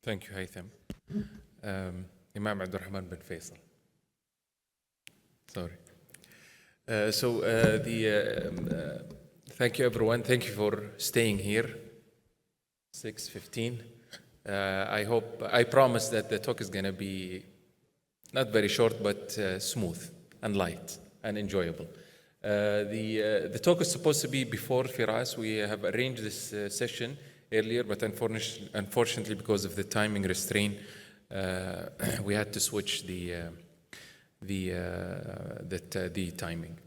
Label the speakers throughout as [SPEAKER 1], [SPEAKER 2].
[SPEAKER 1] Thank you, Haytham. Imam Abdurrahman bin Faisal. Sorry. Thank you, everyone. Thank you for staying here. 6:15. I promise that the talk is going to be not very short, but smooth and light and enjoyable. The talk is supposed to be before Firas. We have arranged this session earlier, but unfortunately, because of the timing restraint, we had to switch the timing.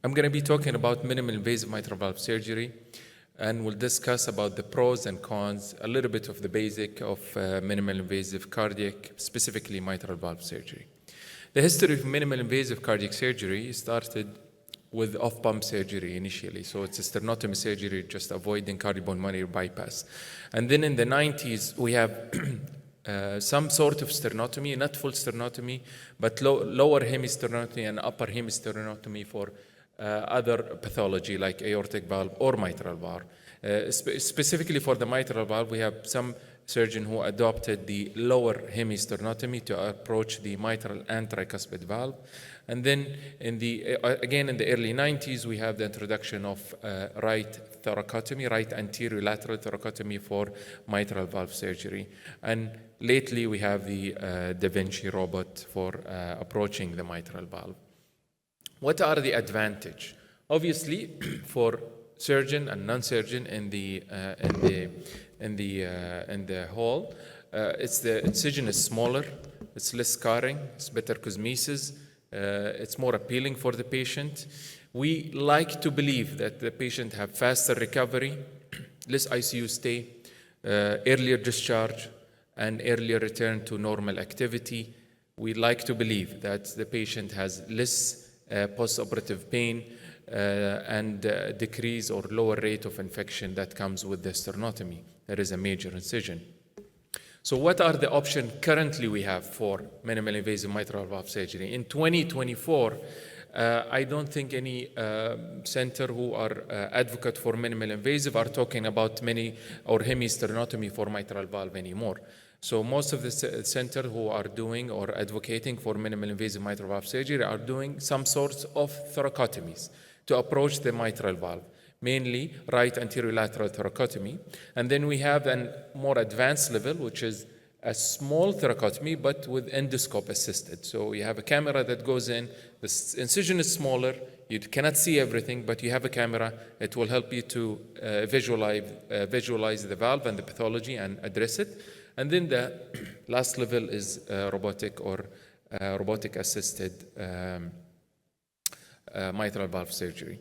[SPEAKER 1] I'm going to be talking about minimal invasive mitral valve surgery, and we'll discuss about the pros and cons, a little bit of the basic of minimal invasive cardiac, specifically mitral valve surgery. The history of minimal invasive cardiac surgery started with off-pump surgery initially. So it's a sternotomy surgery, just avoiding cardiopulmonary bypass. And then in the 90s, we have some sort of sternotomy, not full sternotomy, but lower hemisternotomy and upper hemisternotomy for other pathology like aortic valve or mitral valve. Specifically for the mitral valve, we have some surgeon who adopted the lower hemisternotomy to approach the mitral and tricuspid valve. And then again in the early 90s, we have the introduction of right thoracotomy, right anterior lateral thoracotomy for mitral valve surgery. And lately we have the Da Vinci robot for approaching the mitral valve. What are the advantages? Obviously, for surgeon and non-surgeon in the hall, the incision is smaller, it's less scarring, it's better cosmesis, it's more appealing for the patient. We like to believe that the patient have faster recovery, less ICU stay, earlier discharge, and earlier return to normal activity. We like to believe that the patient has less post-operative pain and decrease or lower rate of infection that comes with the sternotomy. That is a major incision. So what are the options currently we have for minimal invasive mitral valve surgery? In 2024, I don't think any center who are advocate for minimal invasive are talking about mini or hemisternotomy for mitral valve anymore. So most of the center who are doing or advocating for minimal invasive mitral valve surgery are doing some sorts of thoracotomies to approach the mitral valve, mainly right anterior lateral thoracotomy. And then we have a more advanced level, which is a small thoracotomy, but with endoscope assisted. So you have a camera that goes in, the incision is smaller, you cannot see everything, but you have a camera. It will help you to visualize the valve and the pathology and address it. And then the last level is robotic or robotic assisted mitral valve surgery.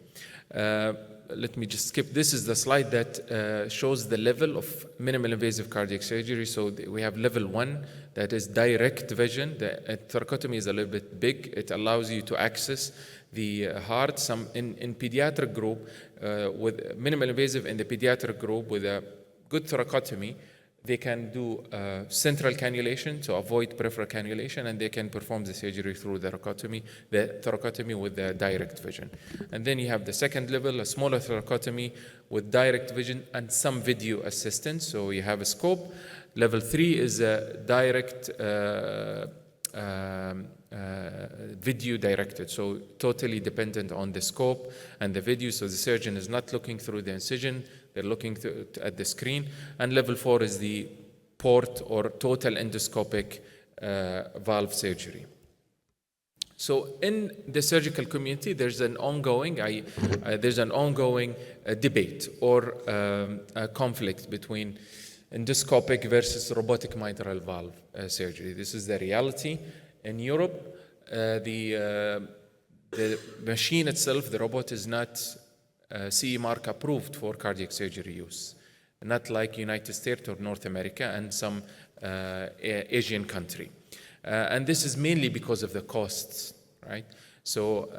[SPEAKER 1] Let me just skip. This is the slide that shows the level of minimal invasive cardiac surgery. So we have level 1, that is direct vision. The thoracotomy is a little bit big. It allows you to access the heart. In pediatric group, with minimal invasive in the pediatric group with a good thoracotomy, they can do central cannulation to avoid peripheral cannulation, and they can perform the surgery through the thoracotomy with the direct vision. And then you have the second level, a smaller thoracotomy with direct vision and some video assistance. So you have a scope. Level 3 is a direct video directed, so totally dependent on the scope and the video. So the surgeon is not looking through the incision, they're looking at the screen. And level 4 is the port or total endoscopic valve surgery. So in the surgical community, there's an ongoing debate or a conflict between endoscopic versus robotic mitral valve surgery. This is the reality. In Europe, the machine itself, the robot, is not CE mark approved for cardiac surgery use, not like United States or North America and some Asian country. And this is mainly because of the costs, right? So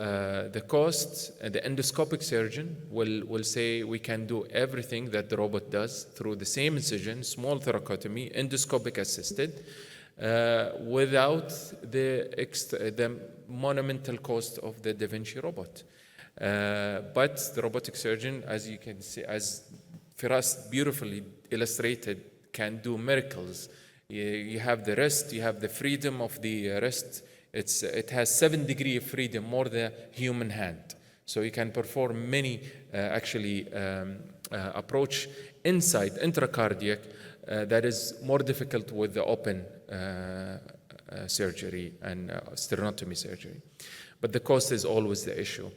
[SPEAKER 1] the costs, the endoscopic surgeon will say we can do everything that the robot does through the same incision, small thoracotomy, endoscopic assisted, without the monumental cost of the Da Vinci robot. But the robotic surgeon, as you can see, as Firas beautifully illustrated, can do miracles You have the wrist, you have the freedom of the wrist. It has 7 degrees of freedom, more than human hand. So you can perform many approach inside intracardiac that is more difficult with the open surgery and sternotomy surgery. But the cost is always the issue.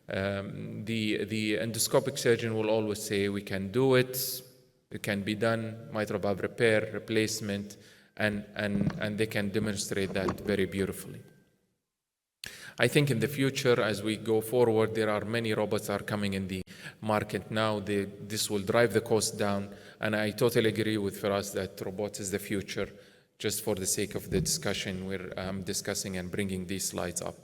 [SPEAKER 1] The endoscopic surgeon will always say, we can do it, it can be done, mitral valve repair, replacement, and they can demonstrate that very beautifully. I think in the future, as we go forward, there are many robots are coming in the market now. This will drive the cost down, and I totally agree with Firas that robots is the future. Just for the sake of the discussion, we're discussing and bringing these slides up.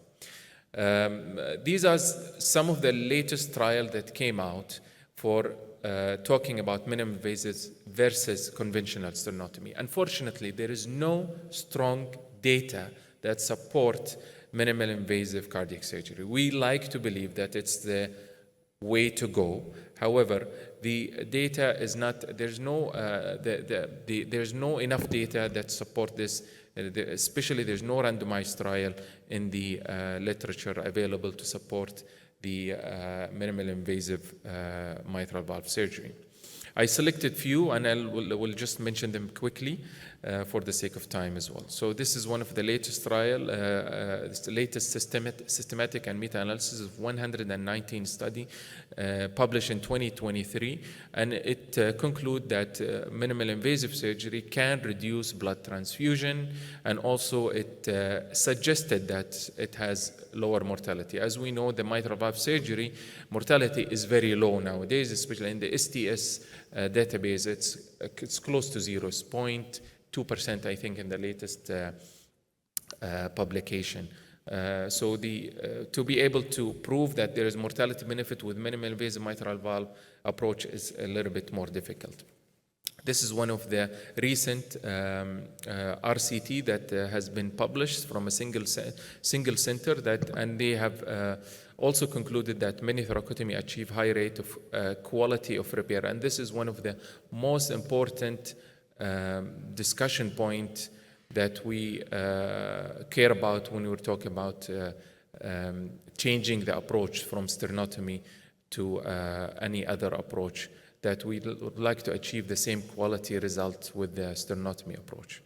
[SPEAKER 1] These are some of the latest trials that came out for talking about minimally invasive versus conventional sternotomy. Unfortunately, there is no strong data that support minimally invasive cardiac surgery. We like to believe that it's the way to go. However, the data is not, there's no enough data that support this, especially there's no randomized trial in the literature available to support the minimally invasive mitral valve surgery. I selected few, and I will just mention them quickly for the sake of time as well. So this is one of the latest trial, it's the latest systematic and meta-analysis of 119 study published in 2023, and it conclude that minimally invasive surgery can reduce blood transfusion, and also it suggested that it has lower mortality. As we know, the mitral valve surgery mortality is very low nowadays, especially in the STS database. It's close to 0.2%, I think, in the latest publication. So to be able to prove that there is mortality benefit with minimally invasive mitral valve approach is a little bit more difficult. This is one of the recent RCT that has been published from a single center and they have also concluded that many thoracotomy achieve high rate of quality of repair. And this is one of the most important discussion point that we care about when we're talking about changing the approach from sternotomy to any other approach, that we would like to achieve the same quality result with the sternotomy approach.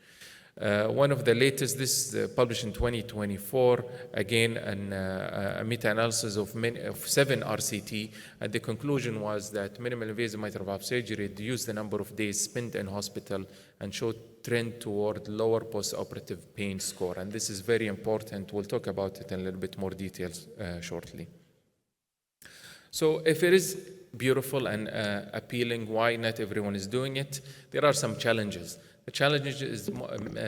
[SPEAKER 1] One of the latest, this is published in 2024, again, a meta-analysis of 7 RCT, and the conclusion was that minimally invasive mitral valve surgery reduced the number of days spent in hospital and showed trend toward lower post-operative pain score. And this is very important. We'll talk about it in a little bit more details shortly. So if it is beautiful and appealing, why not everyone is doing it? There are some challenges. The challenge is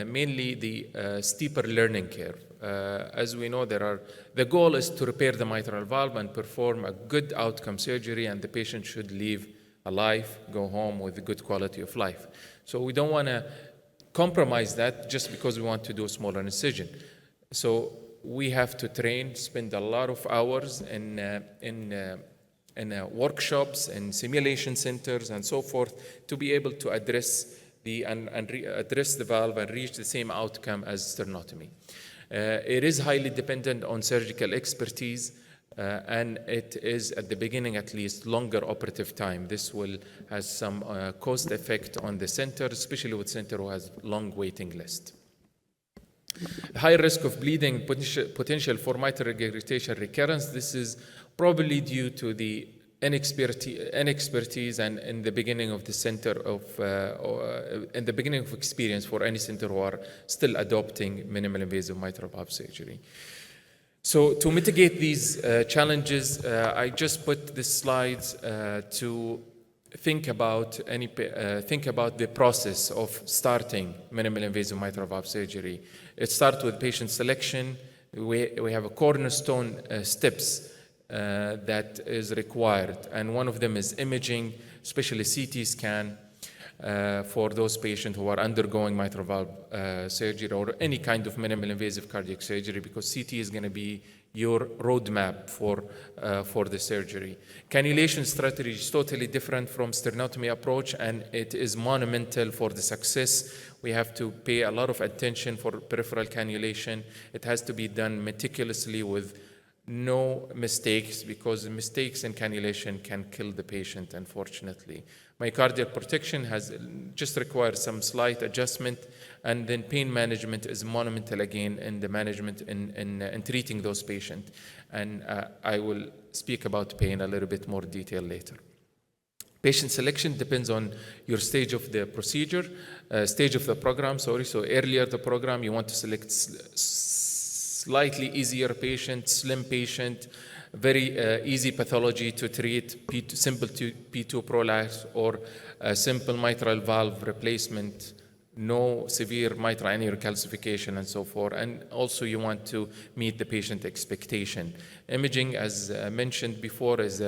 [SPEAKER 1] mainly the steeper learning curve. As we know, the goal is to repair the mitral valve and perform a good outcome surgery, and the patient should leave alive, go home with a good quality of life. So we don't want to compromise that just because we want to do a smaller incision. So we have to train, spend a lot of hours in workshops and simulation centers and so forth to be able to address address the valve and reach the same outcome as sternotomy. It is highly dependent on surgical expertise, and it is, at the beginning at least, longer operative time. This will has some cost effect on the center, especially with center who has long waiting list. High risk of bleeding, potential for mitral regurgitation recurrence. This is probably due to the inexpertise and in the beginning of the center in the beginning of experience for any center who are still adopting minimally invasive mitral valve surgery. So to mitigate these challenges, I just put the slides to think about the process of starting minimally invasive mitral valve surgery. It starts with patient selection. We have a cornerstone steps that is required, and one of them is imaging, especially CT scan for those patients who are undergoing mitral valve surgery or any kind of minimally invasive cardiac surgery, because CT is going to be your roadmap for the surgery. Cannulation strategy is totally different from sternotomy approach, and it is monumental for the success. We have to pay a lot of attention for peripheral cannulation. It has to be done meticulously with no mistakes, because mistakes in cannulation can kill the patient, unfortunately. Myocardial protection just requires some slight adjustment, and then pain management is monumental again in the management in treating those patients. And I will speak about pain a little bit more detail later. Patient selection depends on your stage of the procedure, stage of the program, sorry. So earlier the program, you want to select slightly easier patient, slim patient, very easy pathology to treat, simple P2 prolapse or simple mitral valve replacement, no severe mitral annular calcification and so forth. And also you want to meet the patient expectation. Imaging, as mentioned before, is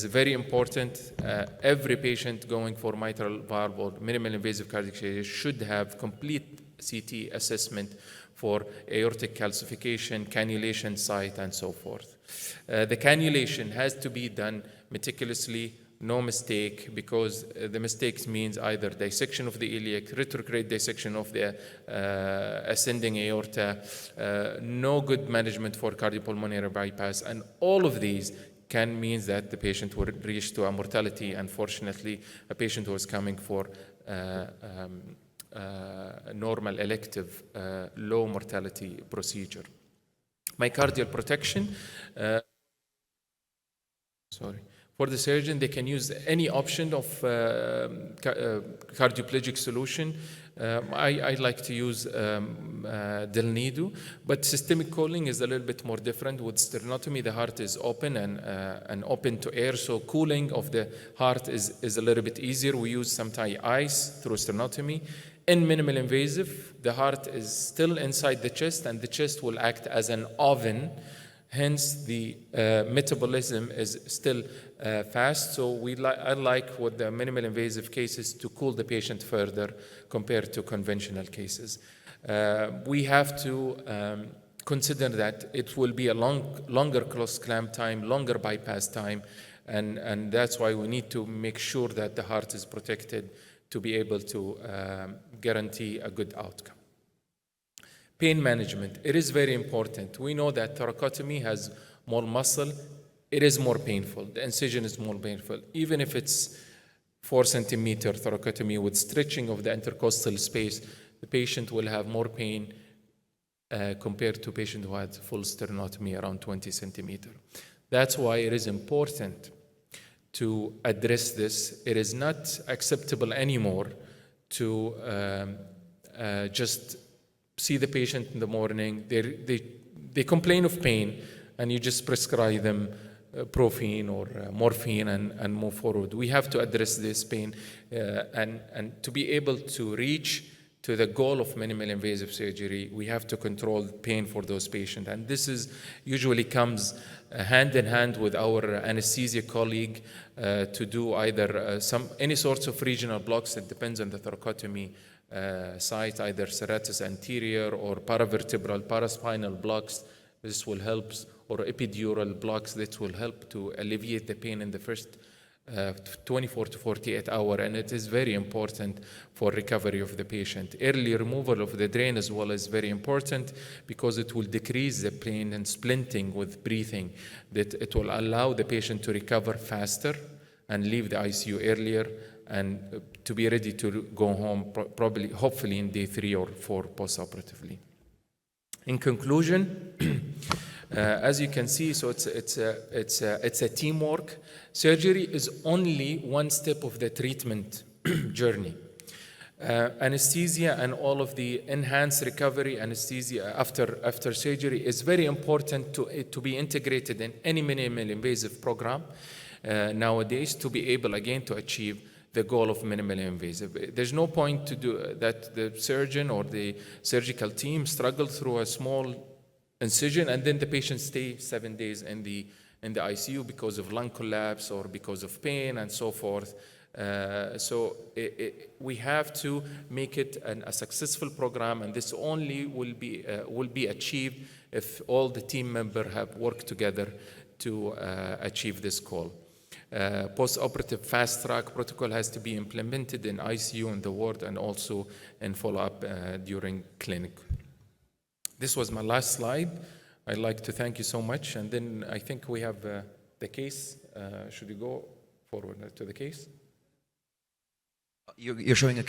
[SPEAKER 1] very important. Every patient going for mitral valve or minimal invasive cardiac surgery should have complete CT assessment for aortic calcification, cannulation site, and so forth. The cannulation has to be done meticulously, no mistake, because the mistakes means either dissection of the iliac, retrograde dissection of the ascending aorta, no good management for cardiopulmonary bypass, and all of these can mean that the patient will reach to a mortality. Unfortunately, a patient who was coming for normal elective low mortality procedure. Myocardial protection, for the surgeon, they can use any option of cardioplegic solution. I like to use Delnido, but systemic cooling is a little bit more different. With sternotomy, the heart is open and open to air, so cooling of the heart is a little bit easier. We use sometimes ice through sternotomy. In minimal invasive, the heart is still inside the chest, and the chest will act as an oven. Hence, the metabolism is still fast. So I like with the minimal invasive cases to cool the patient further compared to conventional cases. We have to consider that it will be a longer close clamp time, longer bypass time, and that's why we need to make sure that the heart is protected to be able to guarantee a good outcome. Pain management, it is very important. We know that thoracotomy has more muscle. It is more painful. The incision is more painful. Even if it's 4 centimeter thoracotomy with stretching of the intercostal space, the patient will have more pain compared to a patient who had full sternotomy around 20 centimeter. That's why it is important to address this. It is not acceptable anymore to just see the patient in the morning. They complain of pain, and you just prescribe them Profen or morphine and move forward. We have to address this pain and to be able to reach to the goal of minimal invasive surgery, we have to control pain for those patients. And this is usually comes hand in hand with our anesthesia colleague to do either any sorts of regional blocks. It depends on the thoracotomy site, either serratus anterior or paravertebral, paraspinal blocks. This will help, or epidural blocks that will help to alleviate the pain in the first 24 to 48 hours, and it is very important for recovery of the patient. Early removal of the drain as well is very important because it will decrease the pain and splinting with breathing, that it will allow the patient to recover faster and leave the ICU earlier and to be ready to go home probably, hopefully in day 3 or 4 postoperatively. In conclusion, as you can see, so it's a teamwork. Surgery is only one step of the treatment journey. Anesthesia and all of the enhanced recovery anesthesia after surgery is very important to be integrated in any minimal invasive program nowadays to be able again to achieve the goal of minimally invasive. There's no point to do that the surgeon or the surgical team struggle through a small incision and then the patient stay 7 days in the ICU because of lung collapse or because of pain and so forth. So we have to make it a successful program, and this only will be achieved if all the team members have worked together to achieve this goal. Post-operative fast-track protocol has to be implemented in ICU in the ward and also in follow-up during clinic. This was my last slide. I'd like to thank you so much, and then I think we have the case. Should we go forward to the case?
[SPEAKER 2] You're showing a case?